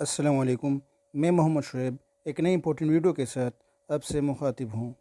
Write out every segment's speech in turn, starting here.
السلام علیکم، میں محمد شعیب ایک نئی امپورٹنٹ ویڈیو کے ساتھ آپ سے مخاطب ہوں۔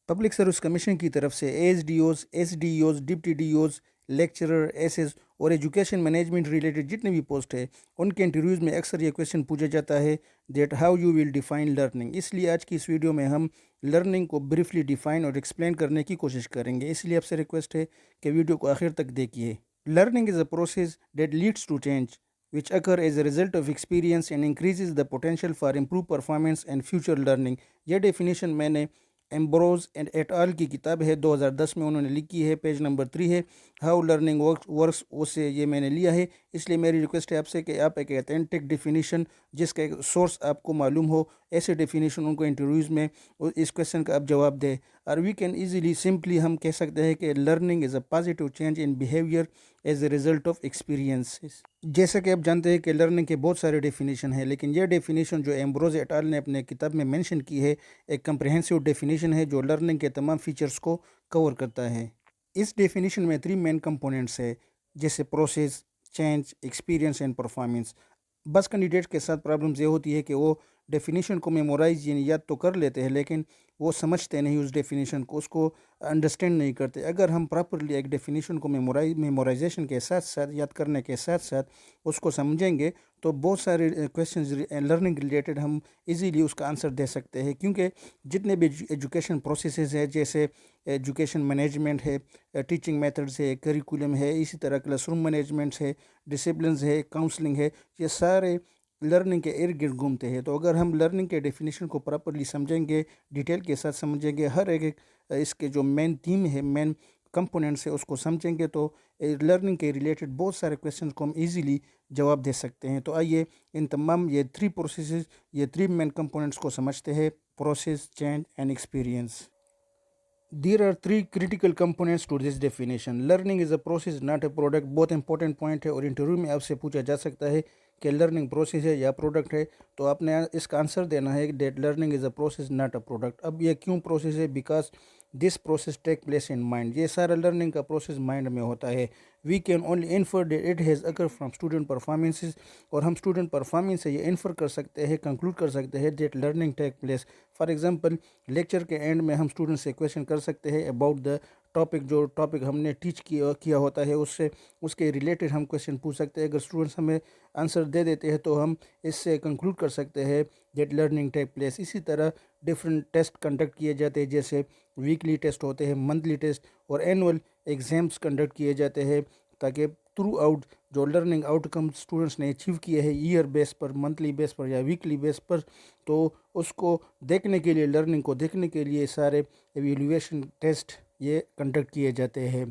پبلک سروس کمیشن کی طرف سے S D Os, S D Os, deputy D Os, lecturer, assays اور ایجوکیشن مینجمنٹ ریلیٹڈ جتنے بھی پوسٹ ہیں ان کے انٹرویوز میں اکثر یہ کویشچن پوچھا جاتا ہے that how you will define learning. اس لیے آج کی اس ویڈیو میں ہم لرننگ کو بریفلی ڈیفائن اور ایکسپلین کرنے کی کوشش کریں گے، اس لیے آپ سے ریکویسٹ ہے کہ ویڈیو کو آخر تک دیکھیے۔ Learning is a process that leads to change which occur as a result of experience and increases the potential for improved performance and future learning۔ یہ ڈیفینیشن میں نے ایمبروز اینڈ ایٹ آل کی کتاب ہے 2010 میں انہوں نے لکھی ہے، پیج نمبر 3 ہے، ہاؤ لرننگ ورکس، اس سے یہ میں نے لیا ہے۔ اس لیے میری ریکویسٹ ہے آپ سے کہ آپ ایک ایتھینٹک ڈیفینیشن جس کا ایک سورس آپ کو معلوم ہو، ایسے ڈیفینیشن ان کو انٹرویوز میں اس کویشچن کا آپ جواب دیں۔ اور وی کین ایزیلی سمپلی ہم کہہ سکتے ہیں کہ learning is a positive change in behaviour as a result of experiences. جیسا کہ آپ جانتے ہیں کہ لرننگ کے بہت سارے ڈیفینیشن ہیں، لیکن یہ ڈیفینیشن جو ایمبروز ایٹ آل نے اپنے کتاب میں مینشن کی ہے ایک کمپریہنسو ڈیفینیشن ہے جو لرننگ کے تمام فیچرز کو کور کرتا ہے۔ اس ڈیفینیشن میں 3 مین کمپوننٹس ہے، جیسے process, change, experience and performance. بس کینڈیڈیٹ کے ساتھ پرابلمز یہ ہوتی ہے کہ وہ ڈیفینیشن کو میمورائز یعنی یاد تو کر لیتے ہیں لیکن وہ سمجھتے نہیں اس ڈیفینیشن کو، اس کو انڈرسٹینڈ نہیں کرتے۔ اگر ہم پراپرلی ایک ڈیفینیشن کو میمورائزیشن کے ساتھ ساتھ یاد کرنے کے ساتھ ساتھ اس کو سمجھیں گے تو بہت سارے کویشچنز لرننگ ریلیٹڈ ہم ایزیلی اس کا آنسر دے سکتے ہیں، کیونکہ جتنے بھی ایجوکیشن پروسیسز ہیں جیسے ایجوکیشن مینجمنٹ ہے، ٹیچنگ میتھڈز ہے، کریکولم ہے، اسی طرح کلاس روم مینجمنٹس ہے، ڈسپلنز ہے، کاؤنسلنگ ہے، یہ سارے لرننگ کے ارد گرد گھومتے ہیں۔ تو اگر ہم لرننگ کے ڈیفینیشن کو پراپرلی سمجھیں گے، ڈیٹیل کے ساتھ سمجھیں گے، ہر ایک اس کے جو مین تھیم ہے، مین کمپوننٹس ہے اس کو سمجھیں گے تو لرننگ کے ریلیٹڈ بہت سارے کویشچنز کو ہم ایزیلی جواب دے سکتے ہیں۔ تو آئیے ان تمام یہ 3 پروسیسز، یہ 3 مین کمپوننٹس کو سمجھتے ہیں: process, change and experience. There are 3 critical components to this definition. Learning is a process, not a product. بہت امپورٹنٹ پوائنٹ ہے اور انٹرویو میں آپ سے پوچھا جا سکتا ہے کہ لرننگ پروسیس ہے یا پروڈکٹ ہے، تو آپ نے اس کا آنسر دینا ہے that learning is a process not a product. اب یہ کیوں پروسیس ہے؟ Because this process take place in mind. یہ سارا لرننگ کا پروسیس مائنڈ میں ہوتا ہے۔ We can only infer that it has occur from student performances, اور ہم اسٹوڈنٹ پرفارمنس سے یہ انفر کر سکتے ہیں، کنکلوڈ کر سکتے ہیں that learning take place. For example lecture کے اینڈ میں ہم اسٹوڈنٹ سے کویشچن کر سکتے ہیں اباؤٹ دا ٹاپک، جو ٹاپک ہم نے ٹیچ کیا ہوتا ہے اس کے ریلیٹڈ ہم کویشچن پوچھ سکتے ہیں۔ اگر اسٹوڈنٹس ہمیں آنسر دے دیتے ہیں تو ہم اس سے کنکلوڈ کر سکتے ہیں دیٹ لرننگ ٹیک پلیس۔ اسی طرح ڈفرینٹ ٹیسٹ کنڈکٹ کیے جاتے ہیں، جیسے ویکلی ٹیسٹ ہوتے ہیں، منتھلی ٹیسٹ اور اینول ایگزامس کنڈکٹ کیے جاتے ہیں، تاکہ تھرو آؤٹ جو لرننگ آؤٹ کم اسٹوڈنٹس نے اچیو کیے ہیں ایئر بیس پر، منتھلی بیس پر یا ویکلی بیس پر، تو اس کو دیکھنے کے لیے، لرننگ کو دیکھنے کے لیے سارے ایویلویشن ٹیسٹ یہ کنڈکٹ کیے جاتے ہیں۔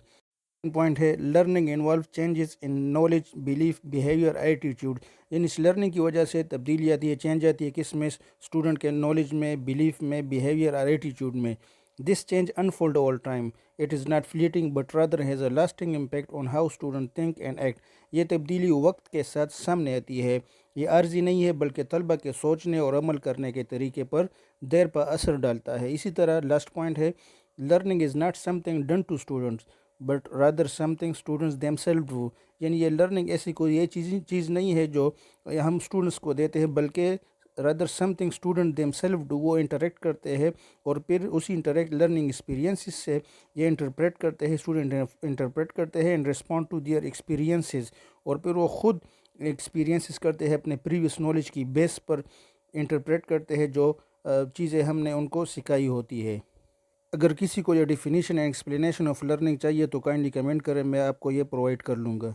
پوائنٹ ہے learning involve changes in knowledge, belief, behaviour, attitude, یعنی اس لرننگ کی وجہ سے تبدیلی آتی ہے، چینج آتی ہے کس میں؟ اسٹوڈنٹ کے نالج میں، بیلیف میں، بیہیویئر اور ایٹیٹیوڈ میں۔ This change unfold all time, it is not fleeting but rather has a lasting impact on how student think and act. یہ تبدیلی وقت کے ساتھ سامنے آتی ہے، یہ عارضی نہیں ہے بلکہ طلبہ کے سوچنے اور عمل کرنے کے طریقے پر دیر پا اثر ڈالتا ہے۔ اسی طرح لاسٹ پوائنٹ ہے learning is not something done to students but rather something students themselves do, یعنی یہ لرننگ ایسی کوئی یہ چیز نہیں ہے جو ہم اسٹوڈنٹس کو دیتے ہیں، بلکہ rather some thing student them self do, وہ انٹریکٹ کرتے ہیں اور پھر اسی انٹریکٹ لرننگ ایکسپیرینسز سے یہ انٹرپریٹ کرتے ہیں، اسٹوڈنٹ انٹرپریٹ کرتے ہیں and respond to their experiences, اور پھر وہ خود ایکسپیرینسز کرتے ہیں اپنے پریویس نالج کی بیس پر انٹرپریٹ کرتے ہیں جو چیزیں ہم نے ان کو سکھائی ہوتی ہے۔ اگر کسی کو یہ definition and explanation of learning چاہیے تو کائنڈلی کمنٹ کریں، میں آپ کو یہ پرووائڈ کر لوں گا۔